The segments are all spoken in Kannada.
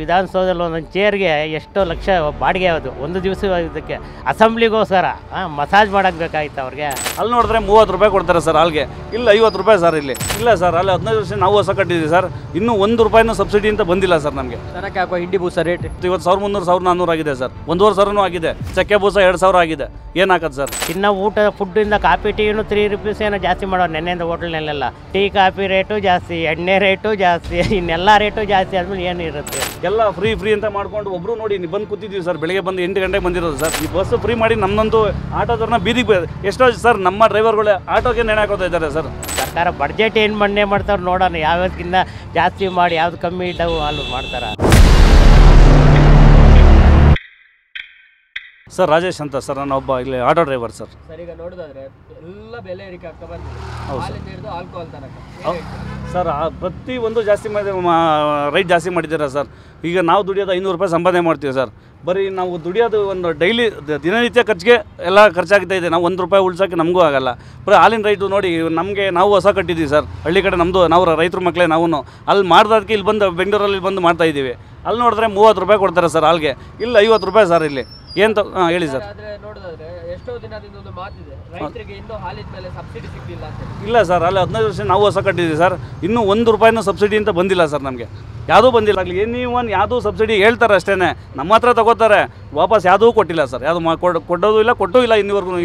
ವಿಧಾನಸೌಧದಲ್ಲಿ ಒಂದೊಂದು ಚೇರ್ಗೆ ಎಷ್ಟೋ ಲಕ್ಷ ಬಾಡಿಗೆ ಅದು ಒಂದು ದಿವಸ ಇದಕ್ಕೆ ಅಸೆಂಬ್ಲಿಗೋಸ್ಕರ ಮಸಾಜ್ ಮಾಡಕ್ಕೆ ಬೇಕಾಗಿತ್ತು ಅವ್ರಿಗೆ. ಅಲ್ಲಿ ನೋಡಿದ್ರೆ 30 ರೂಪಾಯಿ ಕೊಡ್ತಾರೆ ಸರ್ ಹಾಲ್ಗೆ, ಇಲ್ಲ 50 ರೂಪಾಯಿ ಸರ್ ಇಲ್ಲಿ. ಇಲ್ಲ ಸರ್, ಅಲ್ಲಿ 15 ವರ್ಷ ನಾವು ಹೊಸ ಕಟ್ಟಿದ್ದೀವಿ ಸರ್, ಇನ್ನೂ 1 ರೂಪಾಯಿನೂ ಸಬ್ಸಿಡಿ ಅಂತ ಬಂದಿಲ್ಲ ಸರ್ ನಮಗೆ. ದನಕ್ಕೆ ಹಾಕೋ ಹಿಂಡಿ ಬೂಸ ರೇಟ್ ಇವತ್ತು 1300 1400 ಆಗಿದೆ ಸರ್, 1500 ಆಗಿದೆ. ಚಕ್ಕೆ ಬೂಸ 2000 ಆಗಿದೆ. ಏನಾಗತ್ತೆ ಸರ್? ಇನ್ನು ಊಟ ಫುಡ್ಡಿಂದ ಕಾಫಿ ಟೀನು 3 ರೂಪೀಸ್ ಏನೋ ಜಾಸ್ತಿ ಮಾಡೋರು ನೆನ್ನೆಯಿಂದ ಹೋಟೆಲ್ನಲ್ಲೆಲ್ಲ. ಟೀ ಕಾಫಿ ರೇಟು ಜಾಸ್ತಿ, ಎಣ್ಣೆ ರೇಟು ಜಾಸ್ತಿ, ಇನ್ನೆಲ್ಲ ರೇಟು ಜಾಸ್ತಿ ಆದ್ಮೇಲೆ ಏನು ಇರುತ್ತೆ ಎಲ್ಲ ಫ್ರೀ ಅಂತ ಮಾಡ್ಕೊಂಡು ಒಬ್ಬರು ನೋಡಿ ನೀವು ಬಂದು ಕೂತಿದ್ದೀವಿ ಸರ್, ಬೆಳಗ್ಗೆ ಬಂದು 8 ಗಂಟೆಗೆ ಬಂದಿರೋದು ಸರ್. ಈ ಬಸ್ ಫ್ರೀ ಮಾಡಿ ನಮ್ಮಂತೂ ಆಟೋದವ್ರನ್ನ ಬೀದಿಗೆ ಎಷ್ಟೋ ಸರ್ ನಮ್ಮ ಡ್ರೈವರ್ಗಳು ಆಟೋಗೆ ನೇಣು ಹಾಕೋತಾ ಇದ್ದಾರೆ ಸರ್. ಸರ್ಕಾರ ಬಡ್ಜೆಟ್ ಏನು ಮಣ್ಣೆ ಮಾಡ್ತಾರೆ ನೋಡೋಣ, ಯಾವ್ದಕ್ಕಿಂತ ಜಾಸ್ತಿ ಮಾಡಿ ಯಾವ್ದು ಕಮ್ಮಿ ಇದ್ದಾವೆ ಅಲ್ಲಿ ಮಾಡ್ತಾರೆ. ಸರ್ ರಾಜೇಶ್ ಅಂತ ಸರ್, ನಾನು ಒಬ್ಬ ಇಲ್ಲಿ ಆಟೋ ಡ್ರೈವರ್ ಸರ್. ಸರ್ ಈಗ ನೋಡೋದಾದ್ರೆ ಎಲ್ಲ ಬೆಲೆ ಏರಿಕೆ ಆಗ್ತಾ ಬಂದಿದೆ, ಹಾಲಿಂದ ಹಿಡಿದು ಆಲ್ಕೋಹಾಲ್ ತನಕ ಸರ್. ಪ್ರತಿ ಒಂದು ಜಾಸ್ತಿ ಮಾಡಿ ರೈಟ್ ಜಾಸ್ತಿ ಮಾಡಿದ್ದೀರಾ ಸರ್. ಈಗ ನಾವು ದುಡಿಯೋದು 500 ರೂಪಾಯಿ ಸಂಪಾದನೆ ಮಾಡ್ತೀವಿ ಸರ್. ಬರೀ ನಾವು ದುಡಿಯೋದು ಒಂದು ಡೈಲಿ ದಿನನಿತ್ಯ ಖರ್ಚಿಗೆ ಎಲ್ಲ ಖರ್ಚಾಗ್ತಾ ಇದೆ. ನಾವು 1 ರೂಪಾಯಿ ಉಳ್ಸೋಕ್ಕೆ ನಮಗೂ ಆಗಲ್ಲ. ಬರೀ ಹಾಲಿನ ರೈಟು ನೋಡಿ ನಮಗೆ, ನಾವು ಹೊಸ ಕಟ್ಟಿದ್ದೀವಿ ಸರ್, ಹಳ್ಳಿ ಕಡೆ ನಮ್ಮದು, ನಾವು ರೈತರ ಮಕ್ಕಳೇ ನಾವು. ಅಲ್ಲಿ ಮಾಡ್ದೋದಕ್ಕೆ ಇಲ್ಲಿ ಬಂದು ಬೆಂಗಳೂರಲ್ಲಿ ಬಂದು ಮಾಡ್ತಾಯಿದ್ದೀವಿ. ಅಲ್ಲಿ ನೋಡಿದ್ರೆ 30 ರೂಪಾಯಿ ಕೊಡ್ತಾರೆ ಸರ್ ಹಾಲ್ಗೆ, ಇಲ್ಲ 50 ರೂಪಾಯಿ ಸರ್ ಇಲ್ಲಿ. ಏನು ಹೇಳಿ ಸರ್. ನೋಡೋದಾದ್ರೆ ಎಷ್ಟೋ ದಿನದಿಂದ ಒಂದು ಮಾತಿದೆ, ರೈತರಿಗೆ ಇನ್ನೂ ಹಾಲಿನ ಮೇಲೆ ಸಬ್ಸಿಡಿ ಸಿಗಲಿಲ್ಲ ಅಂತ. ಇಲ್ಲ ಸರ್, ಅಲ್ಲಿ 15 ವರ್ಷ ನಾವು ಹೊಸ ಕಟ್ಟಿದ್ದೀವಿ ಸರ್, ಇನ್ನೂ 1 ರೂಪಾಯಿನೂ ಸಬ್ಸಿಡಿ ಅಂತ ಬಂದಿಲ್ಲ ಸರ್ ನಮಗೆ. ಯಾವುದೂ ಬಂದಿಲ್ಲ. ಆಗಲಿ ಎನಿ1 ಯಾವುದೂ ಸಬ್ಸಿಡಿ ಹೇಳ್ತಾರೆ ಅಷ್ಟೇ, ನಮ್ಮ ಹತ್ರ ತಗೋತಾರೆ, ವಾಪಸ್ ಯಾವುದೂ ಕೊಟ್ಟಿಲ್ಲ ಸರ್. ಯಾವುದು ಕೊಡೋದು ಇಲ್ಲ, ಕೊಟ್ಟೂ ಇಲ್ಲ ಇನ್ನಿವರೆಗೂ.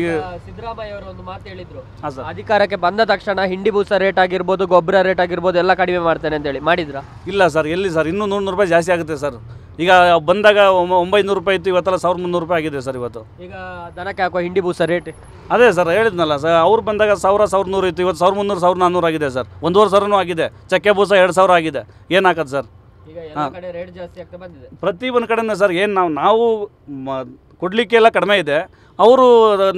ಸಿದ್ದರಾಮಯ್ಯ ಅವರು ಒಂದು ಮಾತು ಹೇಳಿದ್ರು, ಹಾಂ ಸರ್, ಅಧಿಕಾರಕ್ಕೆ ಬಂದ ತಕ್ಷಣ ಹಿಂಡಿ ಬೂಸ ರೇಟ್ ಆಗಿರ್ಬೋದು, ಗೊಬ್ಬರ ರೇಟ್ ಆಗಿರ್ಬೋದು ಎಲ್ಲ ಕಡಿಮೆ ಮಾಡ್ತೇನೆ ಅಂತೇಳಿ ಮಾಡಿದ್ರ? ಇಲ್ಲ ಸರ್, ಎಲ್ಲಿ ಸರ್, ಇನ್ನೂ 100 ರೂಪಾಯಿ ಜಾಸ್ತಿ ಆಗುತ್ತೆ ಸರ್. ಈಗ ಬಂದಾಗ 900 ರೂಪಾಯಿ ಇತ್ತು, ಇವತ್ತೆಲ್ಲ 1300 ರೂಪಾಯಿ ಆಗಿದೆ ಸರ್ ಇವತ್ತು. ಈಗ ದನಕ್ಕೆ ಹಾಕೋ ಹಿಂಡಿ ಬೂಸ ರೇಟ್ ಅದೇ ಸರ್ ಹೇಳಿದ್ನಲ್ಲ ಸರ್, ಅವ್ರು ಬಂದಾಗ 1000 1100 ಇತ್ತು, ಇವತ್ತು 1300 1400 ಆಗಿದೆ ಸರ್. 1500 ಆಗಿದೆ. ಚಕ್ಕೆ ಬೂಸ 2000 ಆಗಿದೆ. ಏನಾಗತ್ತೆ ಸರ್? ಈಗ ಎಲ್ಲ ಕಡೆ ರೇಟ್ ಜಾಸ್ತಿ ಆಗ್ತಾ ಬಂದಿದೆ. ಪ್ರತಿ ಒಂದು ಕಡೆನೇ ಸರ್. ಏನು ನಾವು ಕೊಡಲಿಕ್ಕೆಲ್ಲ ಕಡಿಮೆ ಇದೆ, ಅವರು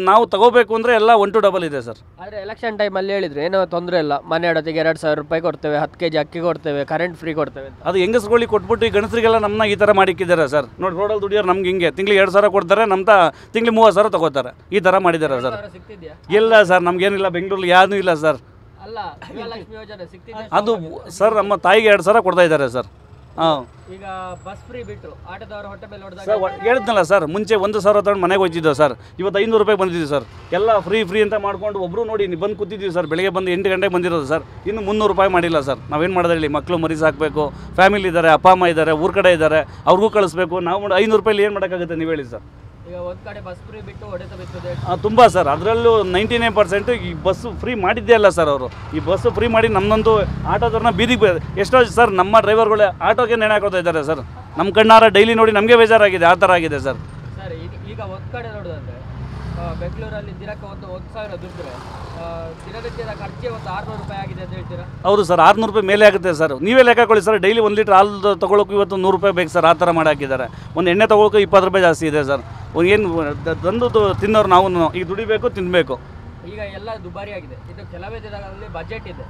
ನಾವು ತಗೋಬೇಕು ಅಂದರೆ ಎಲ್ಲ 1 to double ಇದೆ ಸರ್. ಆದರೆ ಎಲೆಕ್ಷನ್ ಟೈಮಲ್ಲಿ ಹೇಳಿದ್ರು ಏನೋ ತೊಂದರೆ ಇಲ್ಲ, ಮನೆ ಅಡತಿಗೆ 2000 ರೂಪಾಯಿ ಕೊಡ್ತೇವೆ, 10 kg ಅಕ್ಕಿ ಕೊಡ್ತೇವೆ, ಕರೆಂಟ್ ಫ್ರೀ ಕೊಡ್ತೇವೆ ಅಂತ. ಅದು ಹೆಂಗಸ್ಗಳಿಗೆ ಕೊಟ್ಬಿಟ್ಟು ಈ ಗಣಸರಿಗೆಲ್ಲ ನಮ್ಮನ್ನ ಈ ಥರ ಮಾಡಿಕ್ಕಿದ್ದಾರೆ ಸರ್. ನೋಡಿ ರೋಡಲ್ಲಿ ದುಡಿಯೋರು ನಮ್ಗೆ ಹಿಂಗೆ ತಿಂಗಳಿಗೆ 2000 ಕೊಡ್ತಾರೆ, ನಮ್ಮ ತಿಂಗಳಿಗೆ 30,000 ತಗೋತಾರೆ. ಈ ಥರ ಮಾಡಿದ್ದಾರೆ ಸರ್. ಸಿಗ್ತಿದ್ಯಾ? ಇಲ್ಲ ಸರ್, ನಮಗೇನಿಲ್ಲ, ಬೆಂಗಳೂರಲ್ಲಿ ಯಾವುದೂ ಇಲ್ಲ ಸರ್. ಅಲ್ಲ, ಗೃಹಲಕ್ಷ್ಮಿ ಯೋಜನೆ ಸಿಗ್ತಿದೆ ಅದು ಸರ್, ನಮ್ಮ ತಾಯಿಗೆ 2000 ಕೊಡ್ತಾ ಇದ್ದಾರೆ ಸರ್. ಹಾಂ, ಈಗ ಬಸ್ ಫ್ರೀ ಬಿಟ್ಟರು, ಆಟೋದವರ ಹೊಟ್ಟೆ ಮೇಲೆ ಹೊಡೆದಾಗ ಸರ್ ಹೇಳಿದ್ನಲ್ಲ ಸರ್, ಮುಂಚೆ 1000 ತಗೊಂಡು ಮನೆಗೆ ಹೋಗ್ತಿದ್ದೋ ಸರ್, ಇವತ್ತು 500 ರೂಪಾಯಿ ಬಂದಿದ್ದೀವಿ ಸರ್. ಎಲ್ಲ ಫ್ರೀ ಅಂತ ಮಾಡ್ಕೊಂಡು ಒಬ್ಬರು ನೋಡಿ ನೀವು ಬಂದು ಕೂತಿದ್ದೀವಿ ಸರ್, ಬೆಳಗ್ಗೆ ಬಂದು 8 ಗಂಟೆಗೆ ಬಂದಿರೋದು ಸರ್. ಇನ್ನು 300 ರೂಪಾಯಿ ಮಾಡಿಲ್ಲ ಸರ್. ನಾವೇನು ಮಾಡೋದು ಹೇಳಿ? ಮಕ್ಕಳು ಮರಿ ಸಾಕಬೇಕು, ಫ್ಯಾಮಿಲಿ ಇದ್ದಾರೆ, ಅಪ್ಪ ಅಮ್ಮ ಇದ್ದಾರೆ, ಊರ ಕಡೆ ಇದ್ದಾರೆ, ಅವ್ರಿಗೂ ಕಳಿಸ್ಬೇಕು. ನಾವು 500 ರೂಪಾಯಲ್ಲಿ ಏನು ಮಾಡೋಕ್ಕಾಗುತ್ತೆ ನೀವು ಹೇಳಿ ಸರ್? ಈಗ ಒಂದು ಕಡೆ ಬಸ್ ಫ್ರೀ ಬಿಟ್ಟು ಹೊಡೆತ ಬಿತ್ತದೆ ತುಂಬ ಸರ್. ಅದರಲ್ಲೂ 99% ಈ ಬಸ್ಸು ಫ್ರೀ ಮಾಡಿದ್ದೇ ಅಲ್ಲ ಸರ್ ಅವರು. ಈ ಬಸ್ಸು ಫ್ರೀ ಮಾಡಿ ನಮ್ಮಂತೂ ಆಟೋದವ್ರನ್ನ ಬೀದಿಗೆ ಎಷ್ಟೋ ಸರ್ ನಮ್ಮ ಡ್ರೈವರ್ಗಳು ಆಟೋಗೆ ನೇಣು ಹಾಕೋತಾ ಇದ್ದಾರೆ ಸರ್. ನಮ್ಮ ಕಣ್ಣಾರ ಡೈಲಿ ನೋಡಿ ನಮಗೆ ಬೇಜಾರಾಗಿದೆ, ಆ ಥರ ಆಗಿದೆ ಸರ್. ಸರ್ ಈಗ ಒಂದು ಕಡೆ ನೋಡೋದಂದ್ರೆ ಬೆಂಗಳೂರಲ್ಲಿ ದಿನಕ್ಕೆ 1,000 ದುಡ್ಡು, ದಿನನಿತ್ಯದ ಖರ್ಚೆ 600 ರೂಪಾಯಿ ಆಗಿದೆ ಅಂತ ಹೇಳ್ತೀರಾ? ಹೌದು ಸರ್, 600 ರೂಪಾಯಿ ಮೇಲೆ ಆಗುತ್ತೆ ಸರ್. ನೀವೇ ಲೆಕ್ಕ ಕೊಡಿ ಸರ್. ಡೈಲಿ 1 ಲೀಟ್ರ್ ಹಾಲು ತೊಗೊಳಕ್ಕೂ ಇವತ್ತು 100 ರೂಪಾಯಿ ಬೇಕು ಸರ್. ಆ ಥರ ಮಾಡಿ ಹಾಕಿದ್ದಾರೆ. ಒಂದು ಎಣ್ಣೆ ತೊಗೊಳಕ್ಕೂ 20 ರೂಪಾಯಿ ಜಾಸ್ತಿ ಇದೆ ಸರ್. ಏನು ತಂದು ತಿನ್ನೋರು ನಾವು ಈಗ ದುಡಿಬೇಕು, ತಿನ್ನಬೇಕು. ಈಗ ಎಲ್ಲ ದುಬಾರಿ ಆಗಿದೆ. ಇದು ಕೆಲವೇ ದಿನಗಳಲ್ಲಿ ಬಜೆಟ್ ಇದೆ,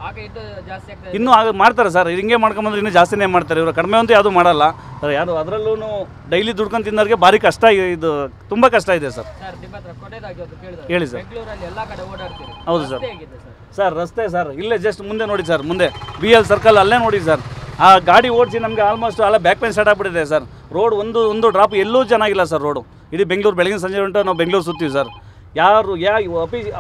ಹಾಗೆ ಇದು ಜಾಸ್ತಿ ಆಗ್ತದೆ. ಇನ್ನೂ ಮಾಡ್ತಾರೆ ಸರ್, ಹಿಂಗೆ ಮಾಡ್ಕೊಂಬಂದ್ರೆ ಇನ್ನೂ ಜಾಸ್ತಿನೇ ಮಾಡ್ತಾರೆ. ಇವರು ಕಡಿಮೆ ಅಂತೂ ಯಾವುದು ಮಾಡಲ್ಲ ಸರ್. ಯಾವುದು ಅದರಲ್ಲೂ ಡೈಲಿ ದುಡ್ಕೊಂಡು ತಿನ್ನೋರಿಗೆ ಭಾರಿ ಕಷ್ಟ, ಇದು ತುಂಬ ಕಷ್ಟ ಇದೆ ಸರ್. ಸರ್ ನಿಮ್ಮ ಹತ್ರ ಕೊನೆಯದಾಗಿ ಒಂದು ಕೇಳಿದ್ರೆ, ಹೇಳಿ ಸರ್. ಬೆಂಗಳೂರಲ್ಲಿ ಎಲ್ಲ ಕಡೆ ಓಡಾಡ್ತೀರಿ, ಹೌದು ಸರ್. ಹೇಗಿದೆ ಸರ್? ಸರ್ ರಸ್ತೆ ಸರ್ ಇಲ್ಲೇ ಜಸ್ಟ್ ಮುಂದೆ ನೋಡಿ ಸರ್, ಮುಂದೆ BL ಸರ್ಕಲ್ ಅಲ್ಲೇ ನೋಡಿ ಸರ್. ಆ ಗಾಡಿ ಓಡಿಸಿ ನಮಗೆ ಆಲ್ಮೋಸ್ಟ್ ಅಲ್ಲ ಬ್ಯಾಕ್ ಪೇನ್ ಸ್ಟಾರ್ಟ್ ಆಗ್ಬಿಟ್ಟಿದೆ ಸರ್. ರೋಡ್ ಒಂದು ಡ್ರಾಪ್ ಎಲ್ಲೂ ಚೆನ್ನಾಗಿಲ್ಲ ಸರ್. ರೋಡು ಇಡೀ ಬೆಂಗಳೂರು ಬೆಳಗಿನ ಸಂಜೆ ಉಂಟು ನಾವು ಬೆಂಗಳೂರು ಸುತ್ತೀವಿ ಸರ್. ಯಾರು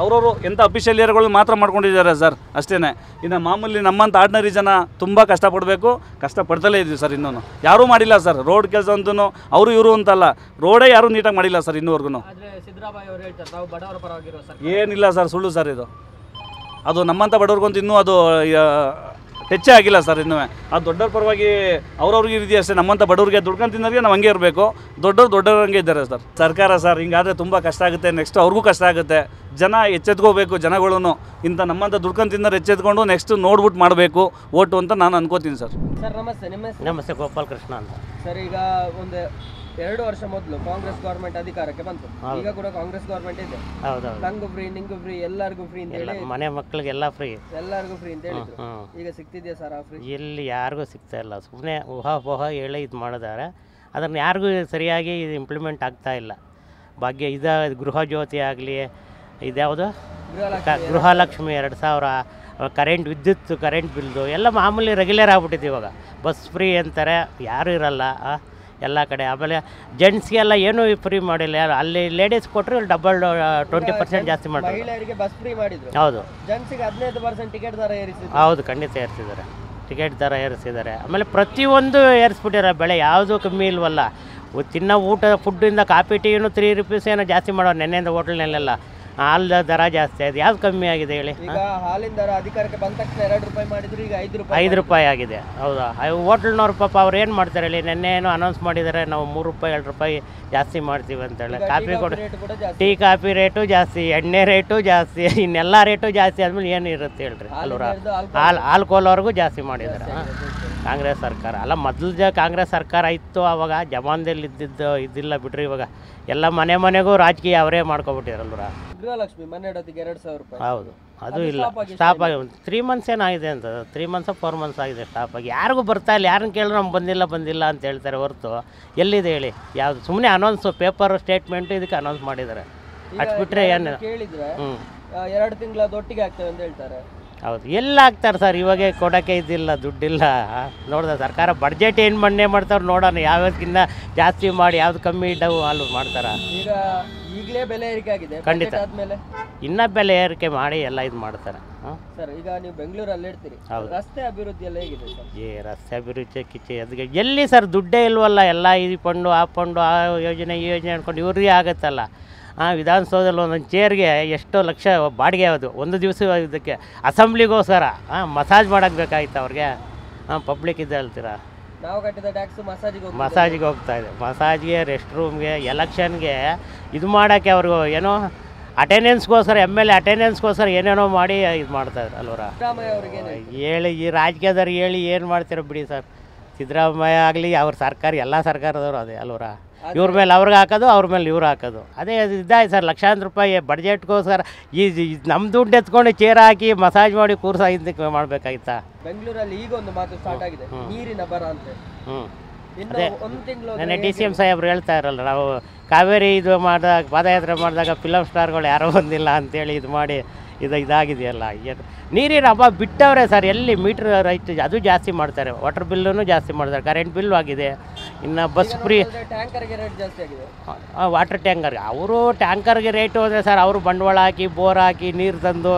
ಅವರವರು ಎಂಥ ಅಫಿಷಿಯಲ್ ಏರಿಯಾಗಳು ಮಾತ್ರ ಮಾಡ್ಕೊಂಡಿದ್ದಾರೆ ಸರ್, ಅಷ್ಟೇ. ಇನ್ನು ಮಾಮೂಲಿ ನಮ್ಮಂಥ ಆರ್ಡಿನರಿ ಜನ ತುಂಬ ಕಷ್ಟಪಡಬೇಕು, ಕಷ್ಟಪಡ್ತಲೇ ಇದ್ದೀವಿ ಸರ್. ಇನ್ನೂ ಯಾರೂ ಮಾಡಿಲ್ಲ ಸರ್ ರೋಡ್ ಕೆಲಸ ಅಂತೂ. ಅವರು ಇವರು ಅಂತಲ್ಲ, ರೋಡೇ ಯಾರೂ ನೀಟಾಗಿ ಮಾಡಿಲ್ಲ ಸರ್ ಇನ್ನೂವರೆಗೂ. ಆದರೆ ಸಿದ್ದರಾಮಯ್ಯ ಅವರು ಹೇಳ್ತಾರೆ ನಾವು ಬಡವರ ಪರವಾಗಿರೋ ಸರ್. ಏನಿಲ್ಲ ಸರ್, ಸುಳ್ಳು ಸರ್ ಇದು. ಅದು ನಮ್ಮಂಥ ಬಡವ್ರಿಗಂತೂ ಇನ್ನೂ ಅದು ಹೆಚ್ಚೇ ಆಗಿಲ್ಲ ಸರ್. ಇನ್ನೂ ಅದು ದೊಡ್ಡವ್ರ ಪರವಾಗಿ ಅವ್ರವ್ರಿಗೆ ಇದೆಯಾ ಅಷ್ಟೇ. ನಮ್ಮಂಥ ಬಡವ್ರಿಗೆ ದುಡ್ಕೊಂಡು ತಿನ್ನೋರಿಗೆ ನಾವು ಹಂಗೆ ಇರಬೇಕು. ದೊಡ್ಡವ್ರು ಹಂಗೆ ಇದ್ದಾರೆ ಸರ್. ಸರ್ಕಾರ ಸರ್ ಹಿಂಗಾದರೆ ತುಂಬ ಕಷ್ಟ ಆಗುತ್ತೆ. ನೆಕ್ಸ್ಟ್ ಅವ್ರಿಗೂ ಕಷ್ಟ ಆಗುತ್ತೆ. ಜನ ಎಚ್ಚೆತ್ಕೋಬೇಕು. ಜನಗಳೂ ಇಂಥ ನಮ್ಮಂಥ ದುಡ್ಕೊಂಡು ತಿನ್ನೋರು ಎಚ್ಚೆತ್ಕೊಂಡು ನೆಕ್ಸ್ಟ್ ನೋಡ್ಬಿಟ್ಟು ಮಾಡಬೇಕು ಓಟು ಅಂತ ನಾನು ಅನ್ಕೋತೀನಿ ಸರ್. ಸರ್ ನಮಸ್ತೆ, ನಿಮ್ಮ ಹೆಸರು? ನಮಸ್ತೆ, ಗೋಪಾಲ್ ಕೃಷ್ಣ ಅಂತ. ಸರ್ ಈಗ ಒಂದು 2 ವರ್ಷ ಮೊದಲು ಕಾಂಗ್ರೆಸ್ ಗೌರ್ಮೆಂಟ್ ಅಧಿಕಾರಕ್ಕೆ ಬಂತು. ಈಗ ಕೂಡ ಕಾಂಗ್ರೆಸ್ ಗೌರ್ಮೆಂಟ್ ಇದೆ. ಹೌದೌದು. ನಂಗೂ ಫ್ರೀ, ನಿಂಗೂ ಫ್ರೀ, ಎಲ್ಲರಿಗೂ ಫ್ರೀ ಅಂತ ಹೇಳಿ, ಮನೆ ಮಕ್ಕಳಿಗೆಲ್ಲ ಫ್ರೀ, ಎಲ್ಲರಿಗೂ ಫ್ರೀ ಅಂತ ಹೇಳಿದ್ರು. ಈಗ ಸಿಗ್ತಿದೆಯಾ ಸರ್ ಆ ಫ್ರೀ? ಇಲ್ಲಿ ಯಾರಿಗೂ ಸಿಗ್ತಾ ಇಲ್ಲ. ಸುಮ್ಮನೆ ಊಹಾಪೋಹ ಹೇಳಿ ಇದು ಮಾಡಿದ್ದಾರೆ. ಅದನ್ನು ಯಾರಿಗೂ ಸರಿಯಾಗಿ ಇದು ಇಂಪ್ಲಿಮೆಂಟ್ ಆಗ್ತಾ ಇಲ್ಲ. ಭಾಗ್ಯ ಗೃಹ ಜ್ಯೋತಿ ಆಗಲಿ, ಇದ್ಯಾವುದು ಗೃಹಲಕ್ಷ್ಮಿ 2000, ವಿದ್ಯುತ್ ಕರೆಂಟ್ ಬಿಲ್ದು ಎಲ್ಲ ಮಾಮೂಲಿ ರೆಗ್ಯುಲರ್ ಆಗ್ಬಿಟ್ಟಿದೆ ಇವಾಗ. ಬಸ್ ಫ್ರೀ ಅಂತಾರೆ, ಯಾರೂ ಇರಲ್ಲ ಎಲ್ಲ ಕಡೆ. ಆಮೇಲೆ ಜೆಂಟ್ಸ್ಗೆಲ್ಲ ಏನೂ ಫ್ರೀ ಮಾಡಿಲ್ಲ, ಅಲ್ಲಿ ಲೇಡೀಸ್ ಕೊಟ್ಟರು ಇಲ್ಲಿ ಡಬಲ್ 20% ಜಾಸ್ತಿ ಮಾಡಿದ್ರು. ಮಹಿಳೆಯರಿಗೆ ಬಸ್ ಫ್ರೀ ಮಾಡಿದ್ರು, ಹೌದು. ಜೆಂಟ್ಸಿಗೆ 15% ಟಿಕೆಟ್ ದರ ಏರಿಸಿದ್ರು. ಹೌದು, ಖಂಡಿತ ಏರಿಸಿದ್ದಾರೆ, ಟಿಕೆಟ್ ದರ ಏರಿಸಿದ್ದಾರೆ. ಆಮೇಲೆ ಪ್ರತಿಯೊಂದು ಏರಿಸ್ಬಿಟ್ಟಿದ್ದಾರೆ, ಬೆಳೆ ಯಾವುದೂ ಕಮ್ಮಿ ಇಲ್ವಲ್ಲ. ತಿನ್ನೋ ಫುಡ್ಡಿಂದ ಕಾಫಿ ಟೀನು 3 ರೂಪೀಸ್ ಏನೋ ಜಾಸ್ತಿ ಮಾಡೋರು ನೆನ್ನೆಯಿಂದ ಹೋಟ್ಲ್ನಲ್ಲೆಲ್ಲ. ಹಾಲು ದರ ಜಾಸ್ತಿ ಆಗಿದೆ, ಯಾವ್ದು ಕಮ್ಮಿ ಆಗಿದೆ ಹೇಳಿ? ಈಗ ಹಾಲಿನ ದರ ಅಧಿಕಾರಕ್ಕೆ ಬಂದ ತಕ್ಷಣ 2 ರೂಪಾಯಿ ಮಾಡಿದ್ರು, ಈಗ 5 ರೂಪಾಯಿ ಆಗಿದೆ. ಹೌದಾ? ಹೋಟ್ಲ್ನವ್ರು ಪಾಪ ಅವ್ರು ಏನು ಮಾಡ್ತಾರೆ ಹೇಳಿ? ನೆನ್ನೆ ಏನೋ ಅನೌನ್ಸ್ ಮಾಡಿದ್ದಾರೆ, ನಾವು 3 ರೂಪಾಯಿ 2 ರೂಪಾಯಿ ಜಾಸ್ತಿ ಮಾಡ್ತೀವಿ ಅಂತೇಳಿ. ಕಾಫಿ ಟೀ ಕಾಫಿ ರೇಟು ಜಾಸ್ತಿ, ಎಣ್ಣೆ ರೇಟು ಜಾಸ್ತಿ, ಇನ್ನೆಲ್ಲ ರೇಟು ಜಾಸ್ತಿ ಆದಮೇಲೆ ಏನು ಇರುತ್ತೆ ಹೇಳ್ರಿ ಅಲ್ವರ? ಆಲ್ಕೋಹಾಲ್ವರೆಗೂ ಜಾಸ್ತಿ ಮಾಡಿದ್ದಾರೆ ಕಾಂಗ್ರೆಸ್ ಸರ್ಕಾರ. ಅಲ್ಲ, ಮೊದಲು ಕಾಂಗ್ರೆಸ್ ಸರ್ಕಾರ ಇತ್ತು, ಆವಾಗ ಜಮಾನದಲ್ಲಿ ಇದ್ದಿಲ್ಲ ಬಿಡ್ರಿ. ಇವಾಗ ಎಲ್ಲ ಮನೆಗೂ ರಾಜಕೀಯ ಅವರೇ ಮಾಡ್ಕೊಬಿಟ್ಟಿರಲ್ವರ? ಗೃಹಲಕ್ಷ್ಮಿ ಮನೆ ಇಡೋದಕ್ಕೆ 2,000 ರೂಪಾಯಿ. ಹೌದು, ಅದು ಇಲ್ಲ, ಸ್ಟಾಪ್ ಆಗಿ 3 ಮಂತ್ಸ್ ಏನಾಗಿದೆ ಅಂತ. 3 ಮಂತ್ಸ್ 4 ಮಂತ್ಸ್ ಆಗಿದೆ ಸ್ಟಾಪ್ ಆಗಿ. ಯಾರಿಗೂ ಬರ್ತಾ ಇಲ್ಲ, ಯಾರನ್ನ ಕೇಳಿದ್ರು ನಮ್ಗೆ ಬಂದಿಲ್ಲ ಅಂತ ಹೇಳ್ತಾರೆ ಹೊರತು ಎಲ್ಲಿದೆ ಹೇಳಿ? ಯಾವುದು? ಸುಮ್ಮನೆ ಅನೌನ್ಸು, ಪೇಪರ್ ಸ್ಟೇಟ್ಮೆಂಟು ಇದಕ್ಕೆ ಅನೌನ್ಸ್ ಮಾಡಿದ್ದಾರೆ, ಅಟ್ಬಿಟ್ರೆ ಏನು? ಕೇಳಿದ್ರೆ 2 ತಿಂಗಳ ಒಟ್ಟಿಗೆ ಆಗ್ತೇವೆ ಅಂತ ಹೇಳ್ತಾರೆ. ಹೌದು, ಎಲ್ಲ ಆಗ್ತಾರೆ ಸರ್, ಇವಾಗೆ ಕೊಡೋಕ್ಕೆ ಇದಿಲ್ಲ, ದುಡ್ಡಿಲ್ಲ. ನೋಡಿದ ಸರ್ಕಾರ ಬಡ್ಜೆಟ್ ಏನು ಮಣ್ಣೆ ಮಾಡ್ತಾರೆ ನೋಡೋಣ, ಯಾವ್ದಕ್ಕಿಂತ ಜಾಸ್ತಿ ಮಾಡಿ ಯಾವ್ದು ಕಮ್ಮಿ ಇದ್ದವು ಅಲ್ಲಿ ಮಾಡ್ತಾರೆ. ಈಗ ಈಗಲೇ ಬೆಲೆ ಏರಿಕೆ ಆಗಿದೆ, ಖಂಡಿತ ಆದ್ಮೇಲೆ ಇನ್ನೂ ಬೆಲೆ ಏರಿಕೆ ಮಾಡಿ ಎಲ್ಲ ಇದು ಮಾಡ್ತಾರೆ. ಸರ್, ಈಗ ನೀವು ಬೆಂಗಳೂರಲ್ಲಿ ಇರ್ತೀರಿ, ರಸ್ತೆ ಅಭಿವೃದ್ಧಿ ಎಲ್ಲ ಹೇಗಿದೆ ಸರ್? ರಸ್ತೆ ಅಭಿವೃದ್ಧಿ ಕಿಚ್ಚಿ ಅದಕ್ಕೆ ಎಲ್ಲಿ ಸರ್? ದುಡ್ಡೇ ಇಲ್ವಲ್ಲ, ಎಲ್ಲ ಈ ಫಂಡು ಆ ಫಂಡು, ಆ ಯೋಜನೆ ಈ ಯೋಜನೆ ಅಂದ್ಕೊಂಡು ಇವ್ರಿಗೆ ಆಗುತ್ತಲ್ಲ. ವಿಧಾನಸೌಧದಲ್ಲಿ ಒಂದೊಂದು ಚೇರ್ಗೆ ಎಷ್ಟೋ ಲಕ್ಷ ಬಾಡಿಗೆ, ಯಾವುದು ಒಂದು ದಿವಸ ಇದಕ್ಕೆ ಅಸೆಂಬ್ಲಿಗೋಸ್ಕರ ಮಸಾಜ್ ಮಾಡೋಕ್ಕೆ ಬೇಕಾಗಿತ್ತು ಅವ್ರಿಗೆ. ಪಬ್ಲಿಕ್ ಇದೆ ಹೇಳ್ತೀರಾ? ನಾವು ಕಟ್ಟಿದ ಟ್ಯಾಕ್ಸ್ ಮಸಾಜಿಗೆ ಹೋಗ್ತಾ ಇದೆ, ಮಸಾಜ್ಗೆ, ರೆಸ್ಟ್ ರೂಮ್ಗೆ, ಎಲೆಕ್ಷನ್ಗೆ ಇದು ಮಾಡೋಕ್ಕೆ ಅವ್ರಿಗೂ ಏನೋ ಅಟೆಂಡೆನ್ಸ್ಗೋಸ್ಕರ, MLA ಅಟೆಂಡೆನ್ಸ್ಗೋಸ್ಕರ ಏನೇನೋ ಮಾಡಿ ಇದು ಮಾಡ್ತಾಯಿದ್ರು ಅಲ್ವರ? ಹೇಳಿ, ಈ ರಾಜಕೀಯದವ್ರು ಹೇಳಿ ಏನು ಮಾಡ್ತೀರೋ ಬಿಡಿ ಸರ್. ಸಿದ್ದರಾಮಯ್ಯ ಆಗಲಿ, ಅವ್ರ ಸರ್ಕಾರ, ಎಲ್ಲ ಸರ್ಕಾರದವರು ಅದೇ ಅಲ್ವರ? ಇವ್ರ ಮೇಲೆ ಅವ್ರಿಗೆ ಹಾಕೋದು, ಅವ್ರ ಮೇಲೆ ಇವ್ರು ಹಾಕೋದು, ಅದೇ ಇದಾಯ್ತು ಸರ್. ಲಕ್ಷಾಂತರ ರೂಪಾಯಿ ಬಡ್ಜೆಟ್ಗೋಸ್ಕರ ಈ ನಮ್ಮ ದುಡ್ಡು ಎತ್ಕೊಂಡು ಚೇರ್ ಹಾಕಿ ಮಸಾಜ್ ಮಾಡಿ ಕೂರ್ಸ ಇದಕ್ಕೆ ಮಾಡಬೇಕಾಯ್ತಾ? ಬೆಂಗಳೂರಲ್ಲಿ ಈಗ ಒಂದು ಮಾತು ಸ್ಟಾರ್ಟ್ ಆಗಿದೆ, ನೀರಿನ ಬರ ಅಂತ. ಅದೇ ನೆನ್ನೆ DCM ಸಾಹೇಬ್ರು ಹೇಳ್ತಾ ಇರಲ್ಲ, ನಾವು ಕಾವೇರಿ ಇದು ಮಾಡಿದಾಗ, ಪಾದಯಾತ್ರೆ ಮಾಡಿದಾಗ ಫಿಲಮ್ ಸ್ಟಾರ್ಗಳು ಯಾರೋ ಬಂದಿಲ್ಲ ಅಂತೇಳಿ ಇದು ಮಾಡಿ ಇದಾಗಿದೆಯಲ್ಲ. ಏನು ನೀರಿನ ಹಬ್ಬ ಬಿಟ್ಟವ್ರೆ ಸರ್, ಎಲ್ಲಿ ಮೀಟ್ರ್ ರೈಟ್ ಅದು ಜಾಸ್ತಿ ಮಾಡ್ತಾರೆ, ವಾಟರ್ ಬಿಲ್ಲೂ ಜಾಸ್ತಿ ಮಾಡ್ತಾರೆ, ಕರೆಂಟ್ ಬಿಲ್ಲು ಆಗಿದೆ, ಇನ್ನು ಬಸ್ ಫ್ರೀ. ಟ್ಯಾಂಕರ್ಗೆ ರೇಟ್ ಜಾಸ್ತಿ ಆಗಿದೆ, ವಾಟರ್ ಟ್ಯಾಂಕರ್ಗೆ ಅವರು ಟ್ಯಾಂಕರ್ಗೆ ರೇಟು ಅಂದರೆ ಸರ್, ಅವರು ಬಂಡವಾಳ ಹಾಕಿ ಬೋರ್ ಹಾಕಿ ನೀರು ತಂದು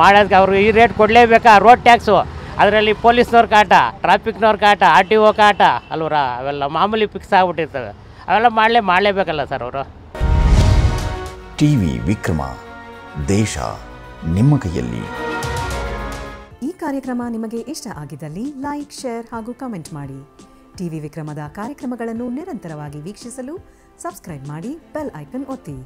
ಮಾಡೋದಕ್ಕೆ ಅವರು ಈ ರೇಟ್ ಕೊಡಲೇಬೇಕಾ? ರೋಡ್ ಟ್ಯಾಕ್ಸು, ಅದರಲ್ಲಿ ಪೊಲೀಸ್ನವ್ರ ಕಾಟ, ಟ್ರಾಫಿಕ್ನವ್ರ ಕಾಟ, RTO ಕಾಟ ಅಲ್ವರ? ಅವೆಲ್ಲ ಮಾಮೂಲಿ ಫಿಕ್ಸ್ ಆಗಿಬಿಟ್ಟಿರ್ತವೆ, ಅವೆಲ್ಲ ಮಾಡಲೇಬೇಕಲ್ಲ ಸರ್ ಅವರು. TV ವಿಕ್ರಮ, ದೇಶ ನಿಮ್ಮ ಕೈಯಲ್ಲಿ. ಈ ಕಾರ್ಯಕ್ರಮ ನಿಮಗೆ ಇಷ್ಟ ಆಗಿದ್ದಲ್ಲಿ ಲೈಕ್, ಶೇರ್ ಹಾಗೂ ಕಮೆಂಟ್ ಮಾಡಿ. TV ವಿಕ್ರಮದ ಕಾರ್ಯಕ್ರಮಗಳನ್ನು ನಿರಂತರವಾಗಿ ವೀಕ್ಷಿಸಲು ಸಬ್ಸ್ಕ್ರೈಬ್ ಮಾಡಿ, ಬೆಲ್ ಐಕನ್ ಒತ್ತಿ.